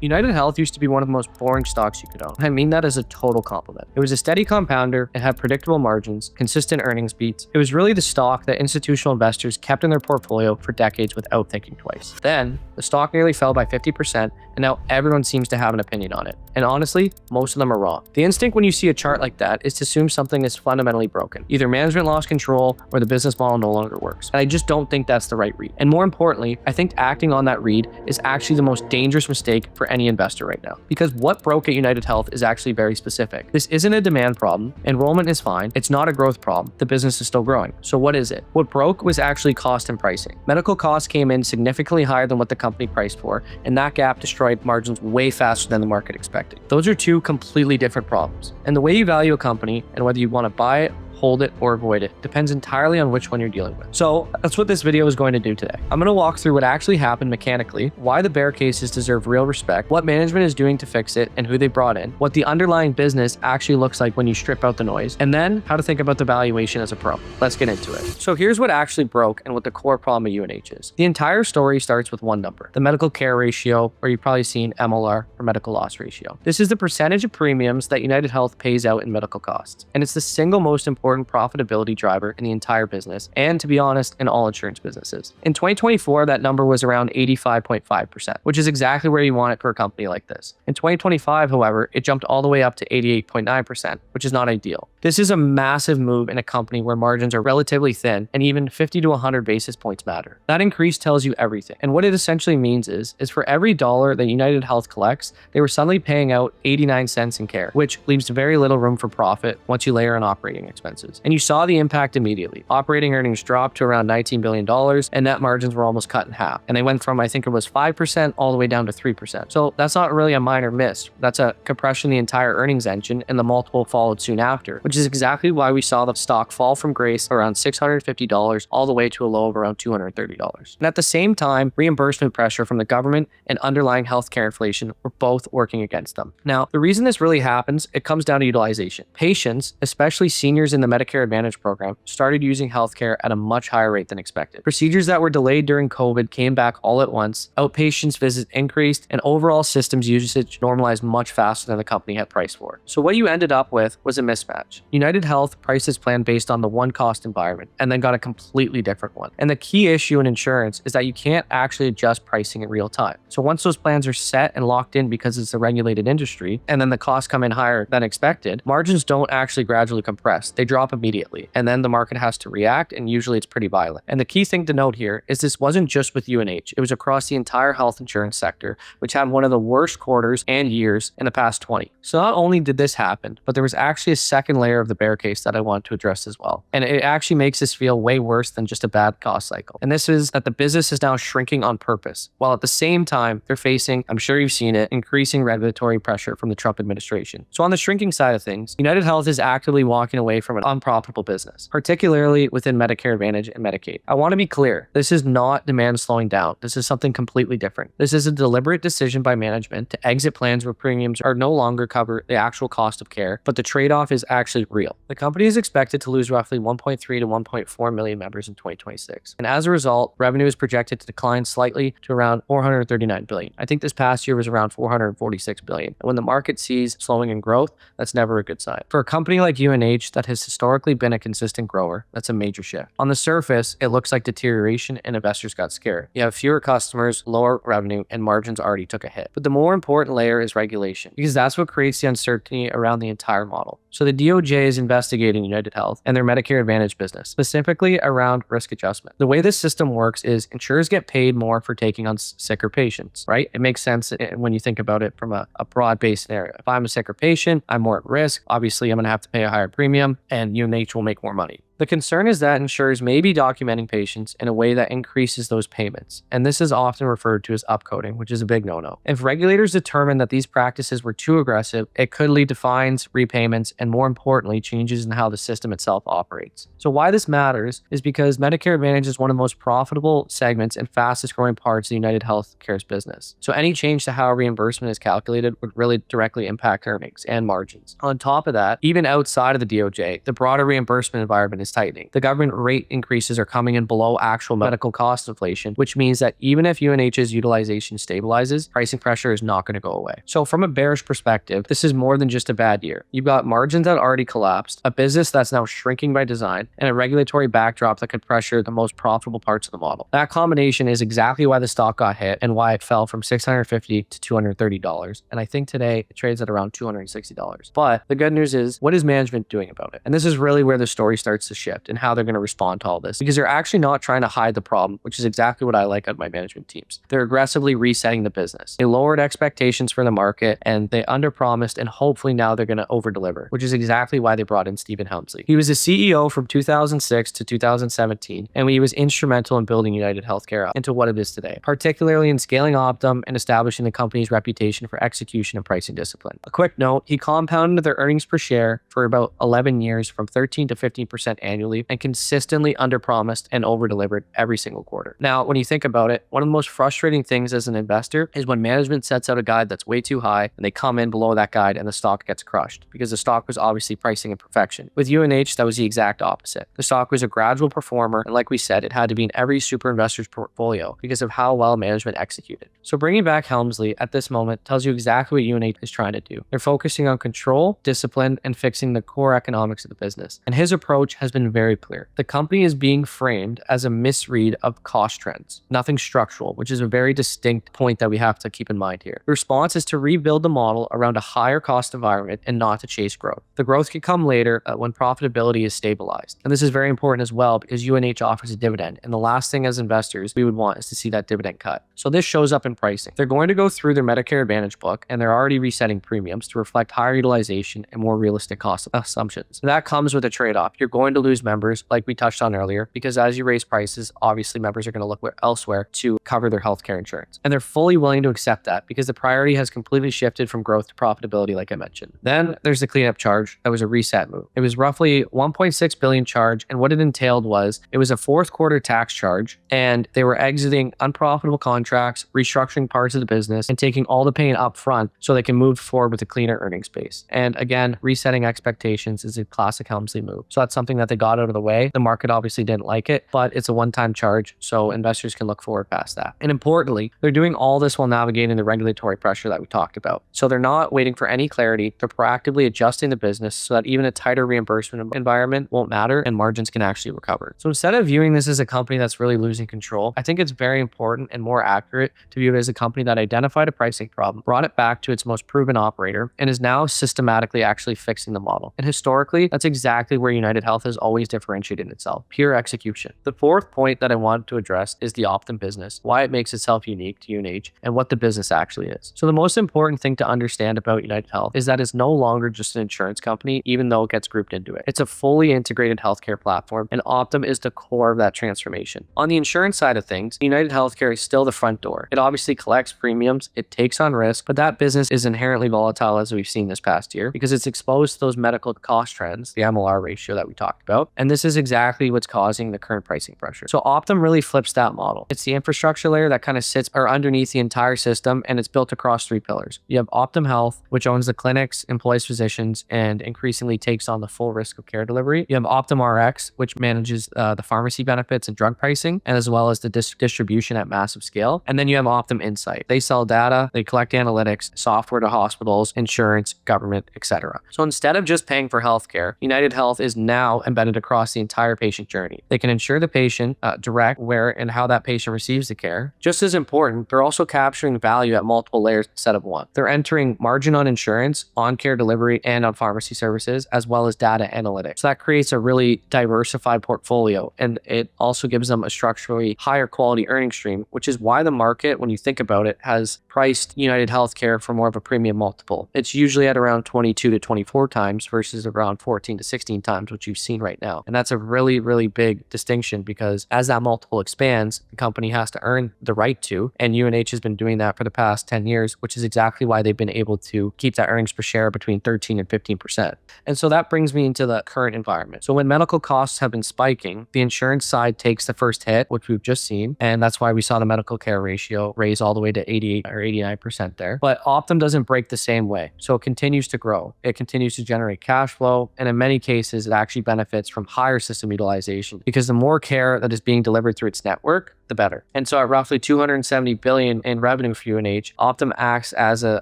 United Health used to be one of the most boring stocks you could own. I mean that as a total compliment. It was a steady compounder, it had predictable margins, consistent earnings beats. It was really the stock that institutional investors kept in their portfolio for decades without thinking twice. Then, the stock nearly fell by 50%, and now everyone seems to have an opinion on it. And honestly, most of them are wrong. The instinct when you see a chart like that is to assume something is fundamentally broken. Either management lost control or the business model no longer works. And I just don't think that's the right read. And more importantly, I think acting on that read is actually the most dangerous mistake for any investor right now. Because what broke at United Health is actually very specific. This isn't a demand problem. Enrollment is fine. It's not a growth problem. The business is still growing. So what is it? What broke was actually cost and pricing. Medical costs came in significantly higher than what the company priced for, and that gap destroyed margins way faster than the market expected. Those are two completely different problems. And the way you value a company and whether you want to buy it, hold it, or avoid it depends entirely on which one you're dealing with. So that's what this video is going to do today. I'm going to walk through what actually happened mechanically, why the bear cases deserve real respect, what management is doing to fix it and who they brought in, what the underlying business actually looks like when you strip out the noise, and then how to think about the valuation as a pro. Let's get into it. So here's what actually broke and what the core problem of UNH is. The entire story starts with one number, the medical care ratio, or you've probably seen MLR, or medical loss ratio. This is the percentage of premiums that United Health pays out in medical costs, and it's the single most important profitability driver in the entire business, and to be honest, in all insurance businesses. In 2024, that number was around 85.5%, which is exactly where you want it for a company like this. In 2025, however, it jumped all the way up to 88.9%, which is not ideal. This is a massive move in a company where margins are relatively thin and even 50 to 100 basis points matter. That increase tells you everything. And what it essentially means is for every dollar that United Health collects, they were suddenly paying out 89 cents in care, which leaves very little room for profit once you layer in operating expenses. And you saw the impact immediately. Operating earnings dropped to around $19 billion and net margins were almost cut in half. And they went from, I think it was 5% all the way down to 3%. So that's not really a minor miss. That's a compression of the entire earnings engine, and the multiple followed soon after, which is exactly why we saw the stock fall from grace around $650 all the way to a low of around $230. And at the same time, reimbursement pressure from the government and underlying healthcare inflation were both working against them. Now, the reason this really happens, it comes down to utilization. Patients, especially seniors in the Medicare Advantage program, started using healthcare at a much higher rate than expected. Procedures that were delayed during COVID came back all at once, outpatients visits increased, and overall systems usage normalized much faster than the company had priced for. So what you ended up with was a mismatch. United Health priced its plan based on the one cost environment and then got a completely different one. And the key issue in insurance is that you can't actually adjust pricing in real time. So once those plans are set and locked in because it's a regulated industry, and then the costs come in higher than expected, margins don't actually gradually compress. They drop immediately. And then the market has to react, and usually it's pretty violent. And the key thing to note here is this wasn't just with UNH. It was across the entire health insurance sector, which had one of the worst quarters and years in the past 20. So not only did this happen, but there was actually a second layer of the bear case that I want to address as well. And it actually makes this feel way worse than just a bad cost cycle. And this is that the business is now shrinking on purpose, while at the same time they're facing, I'm sure you've seen it, increasing regulatory pressure from the Trump administration. So on the shrinking side of things, United Health is actively walking away from an unprofitable business, particularly within Medicare Advantage and Medicaid. I want to be clear, this is not demand slowing down. This is something completely different. This is a deliberate decision by management to exit plans where premiums are no longer cover the actual cost of care, but the trade-off is actually real. The company is expected to lose roughly 1.3 to 1.4 million members in 2026. And as a result, revenue is projected to decline slightly to around 439 billion. I think this past year was around 446 billion. And when the market sees slowing in growth, that's never a good sign. For a company like UNH that has historically been a consistent grower, that's a major shift. On the surface, it looks like deterioration and investors got scared. You have fewer customers, lower revenue, and margins already took a hit. But the more important layer is regulation, because that's what creates the uncertainty around the entire model. So the DOJ is investigating United Health and their Medicare Advantage business, specifically around risk adjustment. The way this system works is insurers get paid more for taking on sicker patients, right? It makes sense when you think about it from a broad-based scenario. If I'm a sicker patient, I'm more at risk. Obviously, I'm going to have to pay a higher premium, and UNH will make more money. The concern is that insurers may be documenting patients in a way that increases those payments, and this is often referred to as upcoding, which is a big no-no. If regulators determine that these practices were too aggressive, it could lead to fines, repayments, and more importantly, changes in how the system itself operates. So why this matters is because Medicare Advantage is one of the most profitable segments and fastest growing parts of the United Healthcare's business. So any change to how reimbursement is calculated would really directly impact earnings and margins. On top of that, even outside of the DOJ, the broader reimbursement environment is tightening. The government rate increases are coming in below actual medical cost inflation, which means that even if UNH's utilization stabilizes, pricing pressure is not going to go away. So from a bearish perspective, this is more than just a bad year. You've got margins that already collapsed, a business that's now shrinking by design, and a regulatory backdrop that could pressure the most profitable parts of the model. That combination is exactly why the stock got hit and why it fell from $650 to $230. And I think today it trades at around $260. But the good news is, what is management doing about it? And this is really where the story starts to shift and how they're going to respond to all this, because they're actually not trying to hide the problem, which is exactly what I like at my management teams. They're aggressively resetting the business. They lowered expectations for the market and they underpromised, and hopefully now they're going to overdeliver, which is exactly why they brought in Stephen Helmsley. He was the CEO from 2006 to 2017, and he was instrumental in building United Healthcare up into what it is today, particularly in scaling Optum and establishing the company's reputation for execution and pricing discipline. A quick note, he compounded their earnings per share for about 11 years from 13 to 15% annually and consistently underpromised and overdelivered every single quarter. Now, when you think about it, one of the most frustrating things as an investor is when management sets out a guide that's way too high and they come in below that guide and the stock gets crushed because the stock was obviously pricing in perfection. With UNH, that was the exact opposite. The stock was a gradual performer, and like we said, it had to be in every super investor's portfolio because of how well management executed. So bringing back Helmsley at this moment tells you exactly what UNH is trying to do. They're focusing on control, discipline, and fixing the core economics of the business. And his approach has been very clear. The company is being framed as a misread of cost trends, nothing structural, which is a very distinct point that we have to keep in mind here. The response is to rebuild the model around a higher cost environment and not to chase growth. The growth can come later when profitability is stabilized. And this is very important as well because UNH offers a dividend, and the last thing as investors we would want is to see that dividend cut. So this shows up in pricing. They're going to go through their Medicare Advantage book, and they're already resetting premiums to reflect higher utilization and more realistic cost assumptions. That comes with a trade-off. You're going to lose members, like we touched on earlier, because as you raise prices, obviously members are going to look elsewhere to cover their healthcare insurance. And they're fully willing to accept that because the priority has completely shifted from growth to profitability, like I mentioned. Then there's the cleanup charge. That was a reset move. It was roughly $1.6 billion charge, and what it entailed was it was a fourth quarter tax charge, and they were exiting unprofitable contracts, restructuring parts of the business, and taking all the pain up front so they can move forward with a cleaner earnings base. And again, resetting expectations is a classic Helmsley move. So that's something that they got out of the way. The market obviously didn't like it, but it's a one-time charge, so investors can look forward past that. And importantly, they're doing all this while navigating the regulatory pressure that we talked about. So they're not waiting for any clarity. They're proactively adjusting the business so that even a tighter reimbursement environment won't matter and margins can actually recover. So instead of viewing this as a company that's really losing control, I think it's very important and more accurate to view it as a company that identified a pricing problem, brought it back to its most proven operator, and is now systematically actually fixing the model. And historically, that's exactly where United Health has always differentiated itself, pure execution. The fourth point that I wanted to address is the Optum business, why it makes itself unique to UNH, and what the business actually is. So the most important thing to understand about United Health is that it's no longer just an insurance company, even though it gets grouped into it. It's a fully integrated healthcare platform, and Optum is the core of that transformation. On the insurance side of things, United Healthcare is still the front door. It obviously collects premiums, it takes on risk, but that business is inherently volatile as we've seen this past year because it's exposed to those medical cost trends, the MLR ratio that we talked about, and this is exactly what's causing the current pricing pressure. So Optum really flips that model. It's the infrastructure layer that kind of sits or underneath the entire system, and it's built across three pillars. You have Optum Health, which owns the clinics, employs physicians, and increasingly takes on the full risk of care delivery. You have Optum Rx, which manages the pharmacy benefits and drug pricing, and as well as the distribution at massive scale. And then you have Optum Insight. They sell data, they collect analytics, software to hospitals, insurance, government, etc. So instead of just paying for healthcare, United Health is now embedded across the entire patient journey. They can ensure the patient direct where and how that patient receives the care. Just as important, they're also capturing value at multiple layers instead of one. They're entering margin on insurance, on care delivery, and on pharmacy services, as well as data analytics. So that creates a really diversified portfolio, and it also gives them a structurally higher quality earning stream, which is why the market, when you think about it, has priced United Healthcare for more of a premium multiple. It's usually at around 22 to 24 times versus around 14 to 16 times, which you've seen right now. And that's a really, really big distinction because as that multiple expands, the company has to earn the right to, and UNH has been doing that for the past 10 years, which is exactly why they've been able to keep that earnings per share between 13 and 15%. And so that brings me into the current environment. So when medical costs have been spiking, the insurance side takes the first hit, which we've just seen, and that's why we saw the medical care ratio raise all the way to 88 or 89% there. But Optum doesn't break the same way. So it continues to grow. It continues to generate cash flow, and in many cases, it actually benefits benefits from higher system utilization because the more care that is being delivered through its network, the better. And so at roughly 270 billion in revenue for UNH, Optum acts as a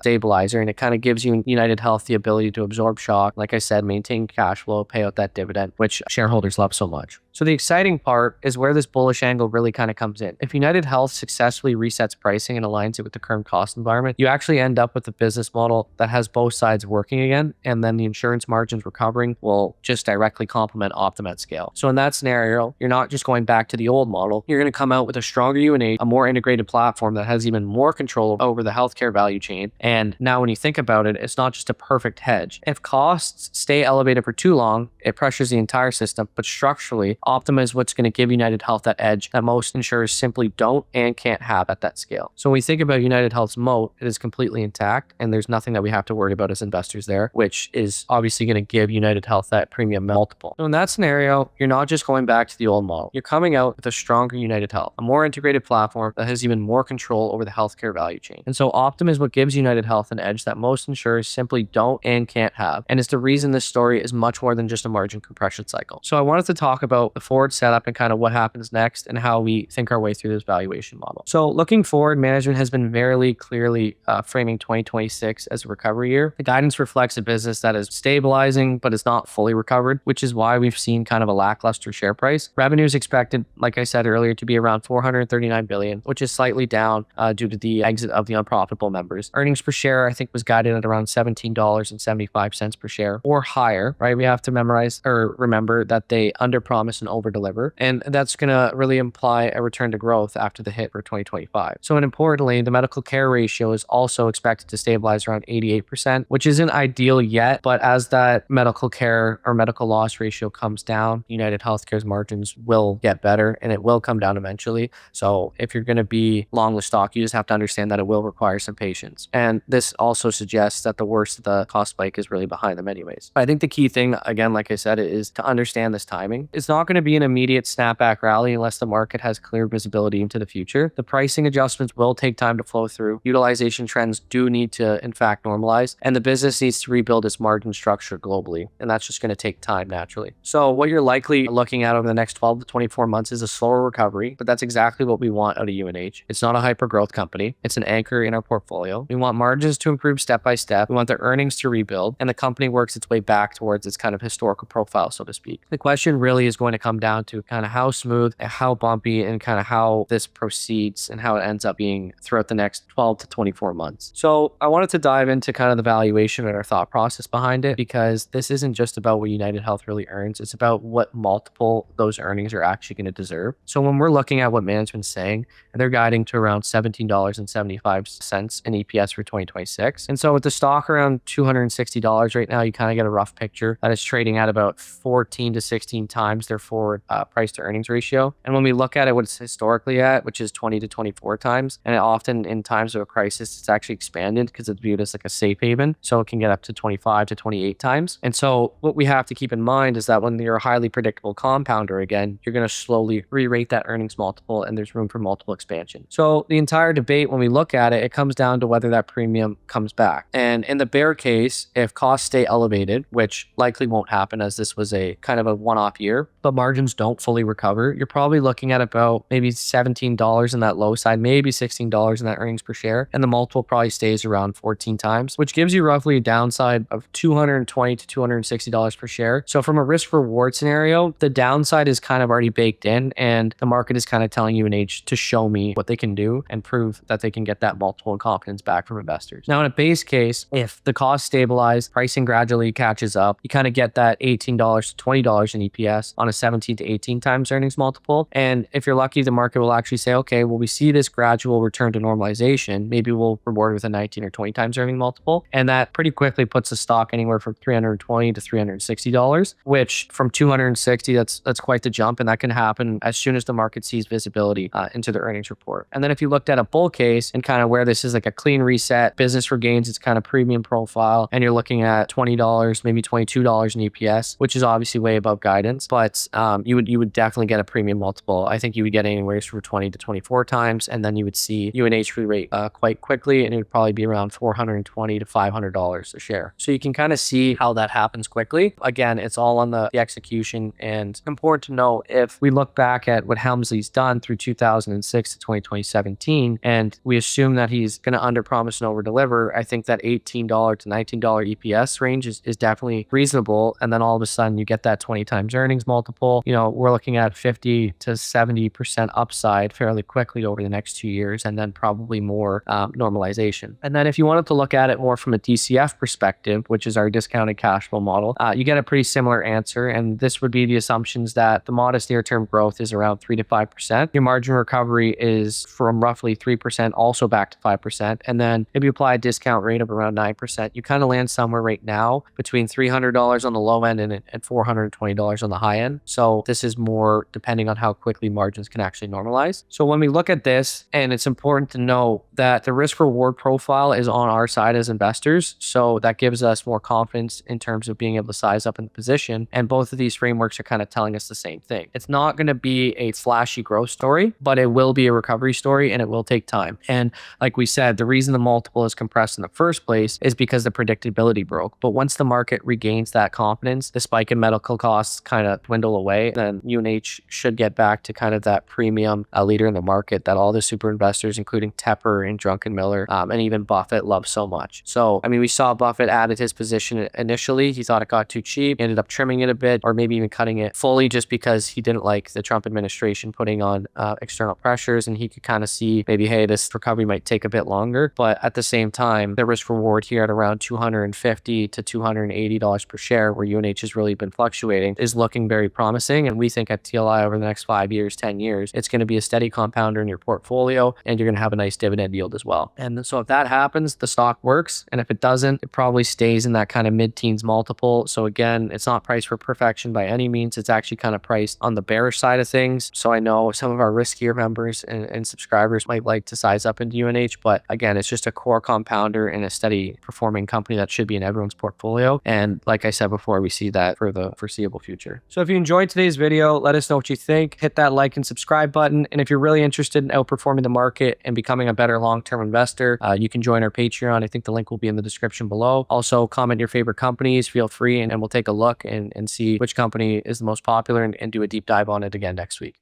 stabilizer, and it kind of gives you United Health the ability to absorb shock, like I said, maintain cash flow, pay out that dividend, which shareholders love so much. So the exciting part is where this bullish angle really kind of comes in. If United Health successfully resets pricing and aligns it with the current cost environment, you actually end up with a business model that has both sides working again, and then the insurance margins recovering will just directly complement Optum at scale. So in that scenario, you're not just going back to the old model. You're going to come out with a stronger UNH, a more integrated platform that has even more control over the healthcare value chain. And now when you think about it, it's not just a perfect hedge. If costs stay elevated for too long, it pressures the entire system, but structurally, Optum is what's going to give United Health that edge that most insurers simply don't and can't have at that scale. So when we think about United Health's moat, it is completely intact, and there's nothing that we have to worry about as investors there, which is obviously going to give United Health that premium multiple. So in that scenario, you're not just going back to the old model. You're coming out with a stronger United Health, a more integrated platform that has even more control over the healthcare value chain. And so Optum is what gives United Health an edge that most insurers simply don't and can't have. And it's the reason this story is much more than just a margin compression cycle. So I wanted to talk about the forward setup and kind of what happens next and how we think our way through this valuation model. So looking forward, management has been very clearly framing 2026 as a recovery year. The guidance reflects a business that is stabilizing, but is not fully recovered, which is why we've seen kind of a lackluster share price. Revenue is expected, like I said earlier, to be around 439 billion, which is slightly down due to the exit of the unprofitable members. Earnings per share, I think, was guided at around $17.75 per share or higher, right? We have to remember that they underpromise and overdeliver, and that's going to really imply a return to growth after the hit for 2025. So, and importantly, the medical care ratio is also expected to stabilize around 88%, which isn't ideal yet, but as that medical care or medical loss ratio comes down, United Healthcare's margins will get better and it will come down eventually. So if you're going to be long the stock, you just have to understand that it will require some patience. And this also suggests that the worst of the cost spike is really behind them anyways. I think the key thing, again, like I said, is to understand this timing. It's not going to be an immediate snapback rally unless the market has clear visibility into the future. The pricing adjustments will take time to flow through. Utilization trends do need to, in fact, normalize, and the business needs to rebuild its margin structure globally. And that's just going to take time naturally. So what you're likely looking at over the next 12 to 24 months is a slower recovery, but that's exactly what we want out of UNH. It's not a hyper growth company. It's an anchor in our portfolio. We want margins to improve step by step. We want their earnings to rebuild, and the company works its way back towards its kind of historical profile, so to speak. The question really is going to come down to kind of how smooth and how bumpy and kind of how this proceeds and how it ends up being throughout the next 12 to 24 months. So I wanted to dive into kind of the valuation and our thought process behind it, because this isn't just about what United Health really earns. It's about what multiple those earnings are actually going to deserve. So when we're looking at what management's saying, they're guiding to around $17.75 in EPS for 2026. And so with the stock around $260 right now, you kind of get a rough picture that it's trading at about 14 to 16 times their forward price to earnings ratio. And when we look at it, what it's historically at, which is 20 to 24 times, and often in times of a crisis, it's actually expanded because it's viewed as like a safe haven. So it can get up to 25 to 28 times. And so what we have to keep in mind is that when you're a highly predictable compounder, again, you're going to slowly re-rate that earnings multiple, and there's room for multiple expansion. So the entire debate, when we look at it, it comes down to whether that premium comes back. And in the bear case, if costs stay elevated, which likely won't happen as this was a kind of a one-off year, but margins don't fully recover, you're probably looking at about maybe $17 in that low side, maybe $16 in that earnings per share. And the multiple probably stays around 14 times, which gives you roughly a downside of $220 to $260 per share. So from a risk reward scenario, the downside is kind of already baked in, and the market is kind of telling UNH to show me what they can do and prove that they can get that multiple and confidence back from investors. Now, in a base case, if the cost stabilize, pricing gradually catches up, you kind of get that $18 to $20 in EPS on a 17 to 18 times earnings multiple. And if you're lucky, the market will actually say, okay, well, we see this gradual return to normalization. Maybe we'll reward with a 19 or 20 times earning multiple. And that pretty quickly puts the stock anywhere from $320 to $360, which from $260, that's quite the jump. And that can happen as soon as the market sees visibility into the earnings report. And then if you looked at a bull case and kind of where this is like a clean reset, business regains its kind of premium profile, and you're looking at $20, maybe $22 in EPS, which is obviously way above guidance, but you would definitely get a premium multiple. I think you would get anywhere from 20 to 24 times, and then you would see UNH re-rate quite quickly, and it would probably be around $420 to $500 a share. So you can kind of see how that happens quickly. Again, it's all on the execution, and important to know, if we look back at what Helmsley's done through 2006 to 2017, and we assume that he's going to underpromise and overdeliver, I think that $18 to $19 EPS range is definitely reasonable. And then all of a sudden you get that 20 times earnings multiple. We're looking at 50 to 70% upside fairly quickly over the next 2 years, and then probably more normalization. And then if you wanted to look at it more from a DCF perspective, which is our discounted cash flow model, you get a pretty similar answer. And this would be the assumptions that the modest near-term growth is around 3 to 5%. Your margin recovery is from roughly 3% also back to 5%. And then if you apply a discount rate of around 9%, you kind of land somewhere right now between $300 on the low end and $420 on the high end. So this is more depending on how quickly margins can actually normalize. So when we look at this, and it's important to know that the risk reward profile is on our side as investors. So that gives us more confidence in terms of being able to size up in the position. And both of these frameworks are kind of telling us the same thing. It's not going to be a flashy growth story, but it will be a recovery story, and it will take time. And like we said, the reason the multiple is compressed in the first place is because the predictability broke. But once the market regains that confidence, the spike in medical costs kind of dwindle away, then UNH should get back to kind of that premium leader in the market that all the super investors, including Tepper and Druckenmiller, and even Buffett, love so much. So, I mean, we saw Buffett added his position initially. He thought it got too cheap. He ended up trimming it a bit, or maybe even cutting it fully, just because he didn't like the Trump administration putting on external pressures, and he could kind of see maybe, hey, this recovery might take a bit longer. But at the same time, the risk reward here at around $250 to $280 per share, where UNH has really been fluctuating, is looking very promising. And we think at TLI over the next 5 years, 10 years, it's going to be a steady compounder in your portfolio, and you're going to have a nice dividend yield as well. And so if that happens, the stock works. And if it doesn't, it probably stays in that kind of mid-teens multiple. So again, it's not priced for perfection by any means. It's actually kind of priced on the bearish side of things. So I know some of our riskier members and subscribers might like to size up into UNH, but again, it's just a core compounder and a steady performing company that should be in everyone's portfolio. And like I said before, we see that for the foreseeable future. So if you enjoyed today's video, let us know what you think. Hit that like and subscribe button. And if you're really interested in outperforming the market and becoming a better long-term investor, you can join our Patreon. I think the link will be in the description below. Also, comment your favorite companies. Feel free, and we'll take a look and see which company is the most popular, and do a deep dive on it again next week.